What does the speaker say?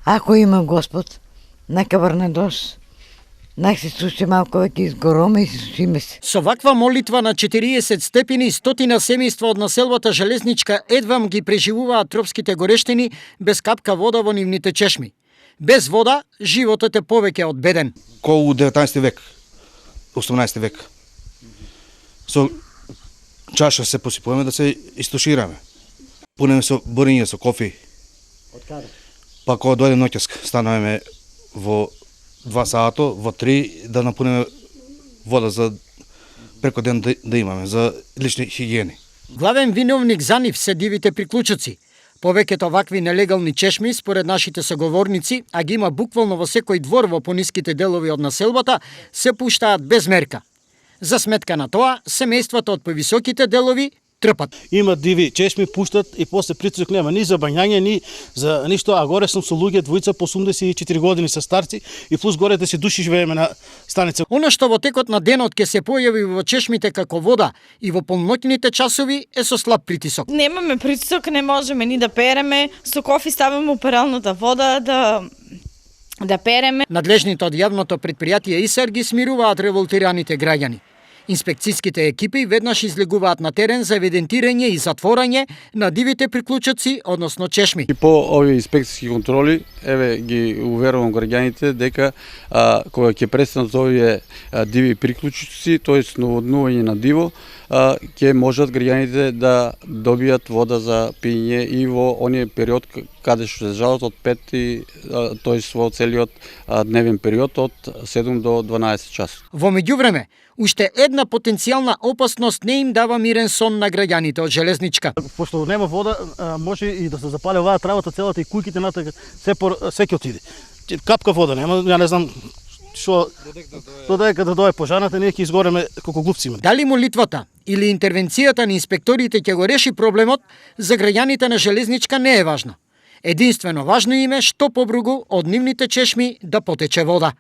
Ако има Господ, нека врне дошт. Нека се слуша малко веќе изгороме и се сушиме се. Со ваква молитва на 40 степени, стотина семејства од населбата Железничка едвам ги преживуваат тропските горештини без капка вода во нивните чешми. Без вода, животот е повеќе од беден. Колку 19 век, 18 век. Со чаша се посипуваме да се истушираме. Пунеме со буриња со кофи. Од каде? Па кога дојде ноќас, стануваме во 2 сато, во 3 да напунеме вода за преко ден да имаме, за лични хигиени. Главен виновник за нив се дивите приклучоци. Повеќето вакви нелегални чешми, според нашите соговорници, а ги има буквално во секој двор во пониските делови од населбата, се пуштаат без мерка. За сметка на тоа, семејствата од повисоките делови трпат. Има диви чешми, пуштат и после притисок нема ни за бањање, ни за ништо, а горе сум со луѓе, двојца по 84 години се старци и плюс горе 10 души живееме на станица. Она што во текот на денот ќе се појави во чешмите како вода и во полноќните часови е со слаб притисок. Немаме притисок, не можеме ни да переме, со кофи ставаме опералната вода да переме. Надлежните од јавното предпријатие ИСЕР ги смируваат револтираните граѓани. Инспекцијските екипи веднаш излегуваат на терен за евидентирање и затворање на дивите приклучоци, односно чешми. И по овие инспекцијски контроли, еве ги уверувам граѓаните дека кога ќе престанат овие диви приклучоци, тоест наводнување на диво, ќе можат граѓаните да добијат вода за пиење и во оние период каде што се жалат од 5, тоест во целиот дневен период од 7 до 12 часот. Во меѓувреме, уште една потенцијална опасност не им дава мирен сон на граѓаните од Железничка. Пошто нема вода, може и да се запали оваа травата целата и кујките натака се ќе отиде. Капка вода нема, ја не знам што додека да дое пожарната, ние ќе изгореме колку глупци има. Дали молитвата или интервенцијата на инспекторите ќе го реши проблемот, за граѓаните на Железничка не е важно. Единствено важно им е што побругу од нивните чешми да потече вода.